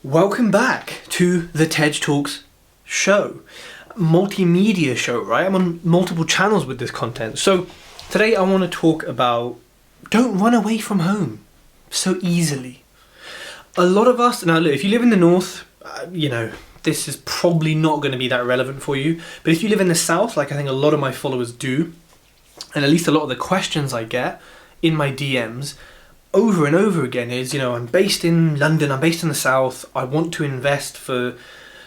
Welcome back to the Tej Talks show. Multimedia show, right? I'm on multiple channels with this content. So today I want to talk about don't run away from home so easily. A lot of us, now look, if you live in the north, this is probably not going to be that relevant for you. But if you live in the south, like I think a lot of my followers do, and at least a lot of the questions I get in my DMs over and over again is, I'm based in London, I'm based in the south, I want to invest for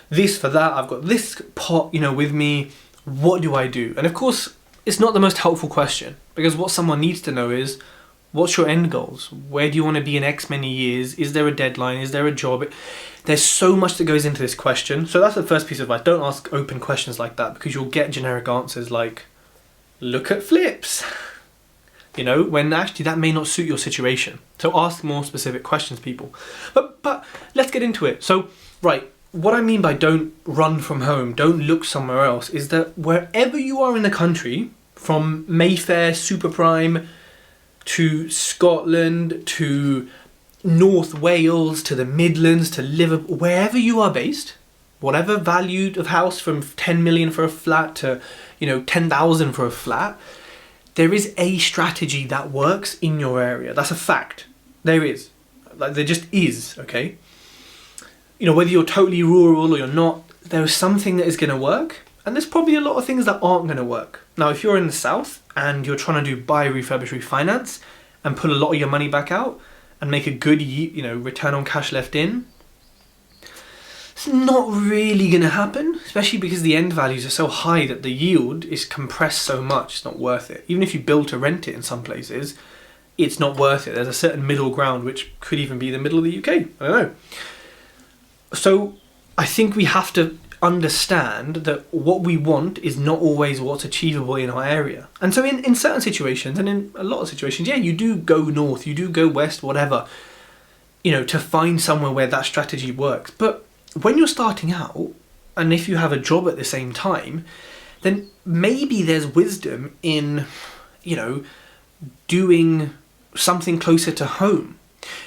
this, for that, I've got this pot, with me, what do I do? And of course, it's not the most helpful question, because what someone needs to know is, what's your end goals? Where do you want to be in X many years? Is there a deadline? Is there a job? There's so much that goes into this question. So that's the first piece of advice. Don't ask open questions like that, because you'll get generic answers like, look at flips. When actually that may not suit your situation. So ask more specific questions, people. But let's get into it. So, right, what I mean by don't run from home, don't look somewhere else, is that wherever you are in the country, from Mayfair, Super Prime, to Scotland, to North Wales, to the Midlands, to Liverpool, wherever you are based, whatever value of house from 10 million for a flat to, 10,000 for a flat, there is a strategy that works in your area. That's a fact. There is. There just is, okay? Whether you're totally rural or you're not, there is something that is going to work. And there's probably a lot of things that aren't going to work. Now, if you're in the south and you're trying to do buy, refurbish, refinance and pull a lot of your money back out and make a good, return on cash left in, it's not really going to happen, especially because the end values are so high that the yield is compressed so much, it's not worth it. Even if you build to rent it in some places, it's not worth it. There's a certain middle ground, which could even be the middle of the UK. I don't know. So I think we have to understand that what we want is not always what's achievable in our area. And so in certain situations, and in a lot of situations, you do go north, you do go west, whatever, to find somewhere where that strategy works. But when you're starting out, and if you have a job at the same time, then maybe there's wisdom in, doing something closer to home.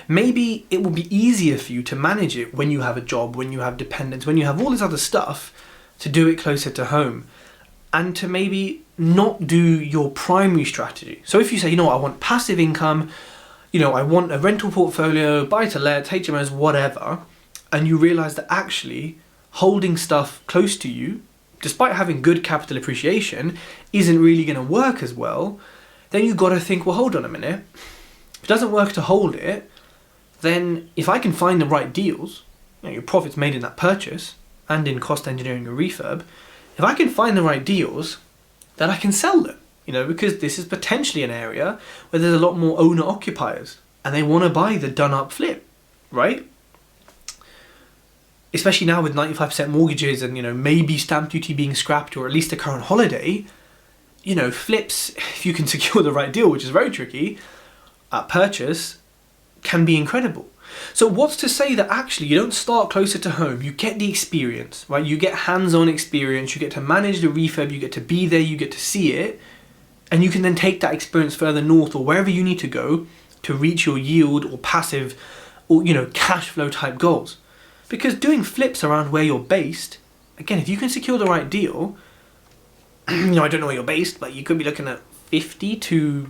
Maybe it will be easier for you to manage it when you have a job, when you have dependents, when you have all this other stuff, to do it closer to home. And to maybe not do your primary strategy. So if you say, I want passive income, I want a rental portfolio, buy to let, HMOs, whatever, and you realise that actually holding stuff close to you, despite having good capital appreciation, isn't really going to work as well, then you've got to think, well, hold on a minute. If it doesn't work to hold it, then if I can find the right deals, your profits made in that purchase and in cost engineering or refurb, if I can find the right deals, then I can sell them, because this is potentially an area where there's a lot more owner occupiers and they want to buy the done up flip, right? Especially now with 95% mortgages and, maybe stamp duty being scrapped or at least a current holiday, flips, if you can secure the right deal, which is very tricky, at purchase, can be incredible. So what's to say that actually you don't start closer to home, you get the experience, right? You get hands-on experience, you get to manage the refurb, you get to be there, you get to see it, and you can then take that experience further north or wherever you need to go to reach your yield or passive or, cash flow type goals. Because doing flips around where you're based, again, if you can secure the right deal, I don't know where you're based, but you could be looking at 50 to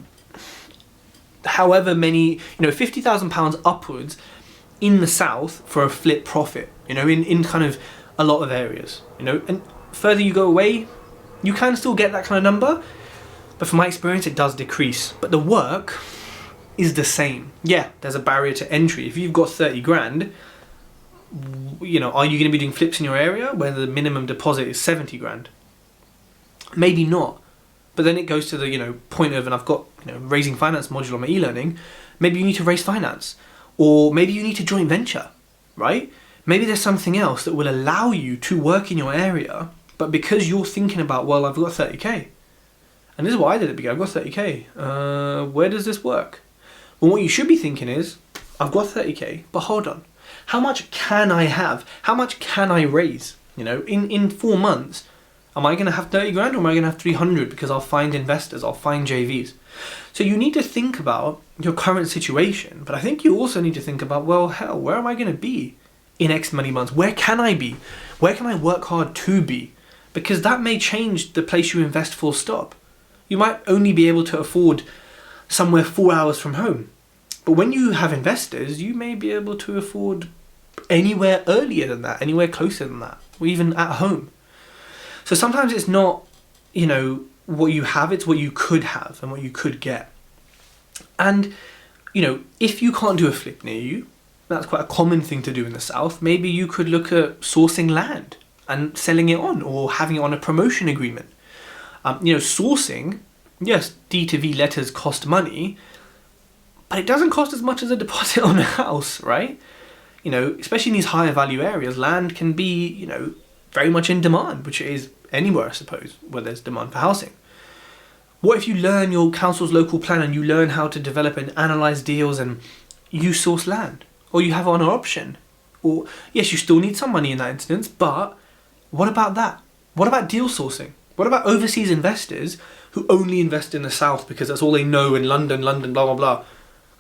however many, £50,000 upwards in the south for a flip profit, in kind of a lot of areas, and further you go away, you can still get that kind of number, but from my experience, it does decrease. But the work is the same. Yeah, there's a barrier to entry. If you've got 30 grand, are you going to be doing flips in your area where the minimum deposit is 70 grand? Maybe not. But then it goes to the, point of, and I've got, raising finance module on my e-learning, maybe you need to raise finance. Or maybe you need to joint venture, right? Maybe there's something else that will allow you to work in your area, but because you're thinking about, well, I've got 30k. And this is what I did at the beginning, I've got 30k. Where does this work? Well, what you should be thinking is, I've got 30k, but hold on. How much can I have? How much can I raise? In 4 months, am I going to have 30 grand or am I going to have 300 because I'll find investors, I'll find JVs? So you need to think about your current situation, but I think you also need to think about, well, hell, where am I going to be in X many months? Where can I be? Where can I work hard to be? Because that may change the place you invest full stop. You might only be able to afford somewhere 4 hours from home. But when you have investors, you may be able to afford anywhere earlier than that, anywhere closer than that, or even at home. So sometimes it's not, what you have, it's what you could have and what you could get. And, if you can't do a flip near you, that's quite a common thing to do in the South. Maybe you could look at sourcing land and selling it on, or having it on a promotion agreement. Sourcing, yes, D2V letters cost money, but it doesn't cost as much as a deposit on a house, right? Especially in these higher value areas, land can be, very much in demand, which it is anywhere, I suppose, where there's demand for housing. What if you learn your council's local plan and you learn how to develop and analyse deals and you source land? Or you have it on an option? Or, yes, you still need some money in that instance, but what about that? What about deal sourcing? What about overseas investors who only invest in the South because that's all they know in London, blah, blah, blah?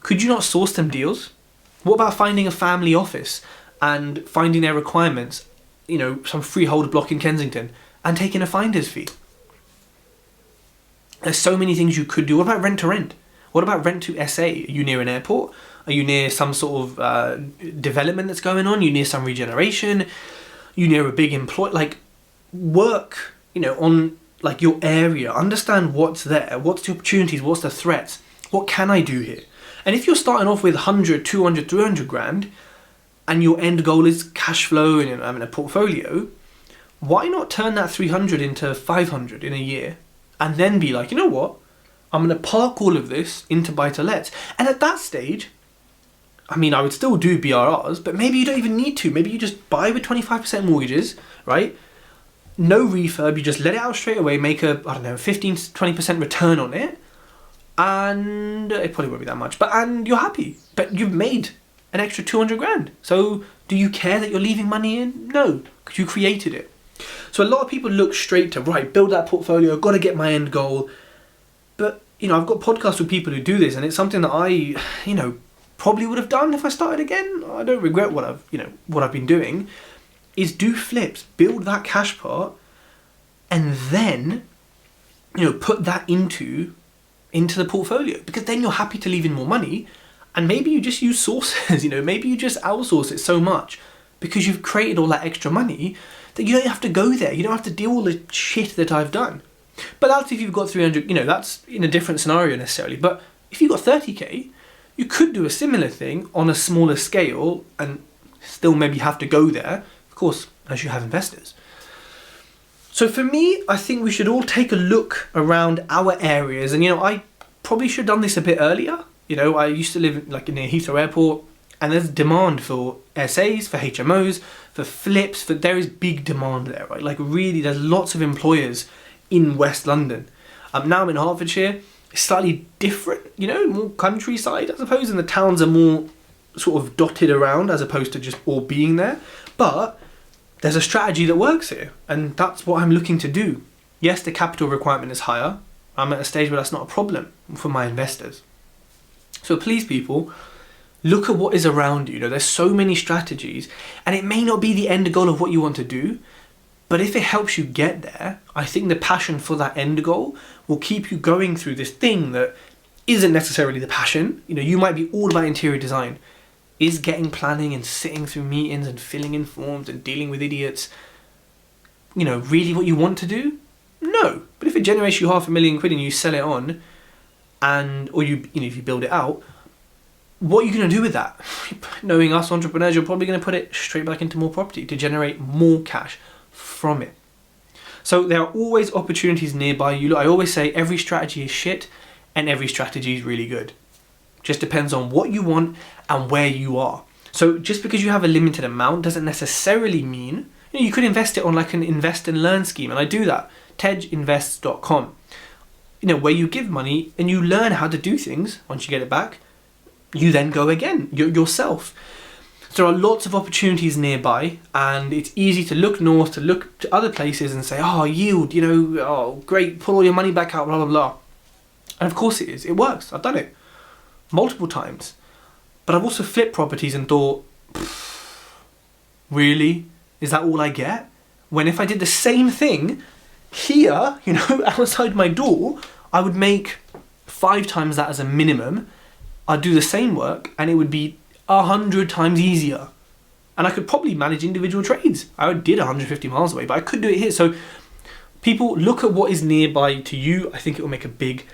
Could you not source them deals? What about finding a family office and finding their requirements, some freehold block in Kensington, and taking a finder's fee? There's so many things you could do. What about rent to rent? What about rent to SA? Are you near an airport? Are you near some sort of development that's going on? Are you near some regeneration? Are you near a big work, on your area. Understand what's there. What's the opportunities? What's the threats? What can I do here? And if you're starting off with 100, 200, 300 grand, and your end goal is cash flow and having a portfolio, why not turn that 300 into 500 in a year? And then be like, you know what? I'm going to park all of this into buy-to-lets. And at that stage, I would still do BRRs, but maybe you don't even need to. Maybe you just buy with 25% mortgages, right? No refurb, you just let it out straight away, make a, 15 to 20% return on it. And it probably won't be that much, and you're happy. But you've made an extra 200 grand. So do you care that you're leaving money in? No, because you created it. So a lot of people look straight to, build that portfolio, got to get my end goal. But, I've got podcasts with people who do this, and it's something that I, probably would have done if I started again. I don't regret what I've been doing, is do flips, build that cash part, and then, put that into the portfolio, because then you're happy to leave in more money, and maybe you just use sources, maybe you just outsource it so much because you've created all that extra money that you don't have to go there. You don't have to do all the shit that I've done. But that's if you've got 300, that's in a different scenario necessarily. But if you've got 30k, you could do a similar thing on a smaller scale and still maybe have to go there, of course, as you have investors. So for me, I think we should all take a look around our areas. And, I probably should have done this a bit earlier. I used to live near Heathrow Airport, and there's demand for SAs, for HMOs, for flips, there is big demand there, right? Really, there's lots of employers in West London. Now I'm in Hertfordshire. It's slightly different, more countryside, I suppose, and the towns are more sort of dotted around as opposed to just all being there. But there's a strategy that works here, and that's what I'm looking to do. Yes, the capital requirement is higher. I'm at a stage where that's not a problem for my investors. So please, people, look at what is around you. There's so many strategies, and it may not be the end goal of what you want to do, but if it helps you get there, I think the passion for that end goal will keep you going through this thing that isn't necessarily the passion. You might be all about interior design. Is getting planning and sitting through meetings and filling in forms and dealing with idiots, really what you want to do? No. But if it generates you £500,000 and you sell it on, or if you build it out, what are you going to do with that? Knowing us entrepreneurs, you're probably going to put it straight back into more property to generate more cash from it. So there are always opportunities nearby you. I always say every strategy is shit and every strategy is really good. Just depends on what you want and where you are. So just because you have a limited amount doesn't necessarily mean, you could invest it on an invest and learn scheme. And I do that, tejinvests.com, where you give money and you learn how to do things. Once you get it back, you then go again, yourself. So there are lots of opportunities nearby, and it's easy to look north, to look to other places and say, yield, great, pull all your money back out, blah, blah, blah. And of course it is, it works. I've done it multiple times. But I've also flipped properties and thought, Really? Is that all I get? When if I did the same thing here, outside my door, I would make 5 times that as a minimum. I'd do the same work and it would be 100 times easier. And I could probably manage individual trades. I did 150 miles away, but I could do it here. So people, look at what is nearby to you. I think it will make a big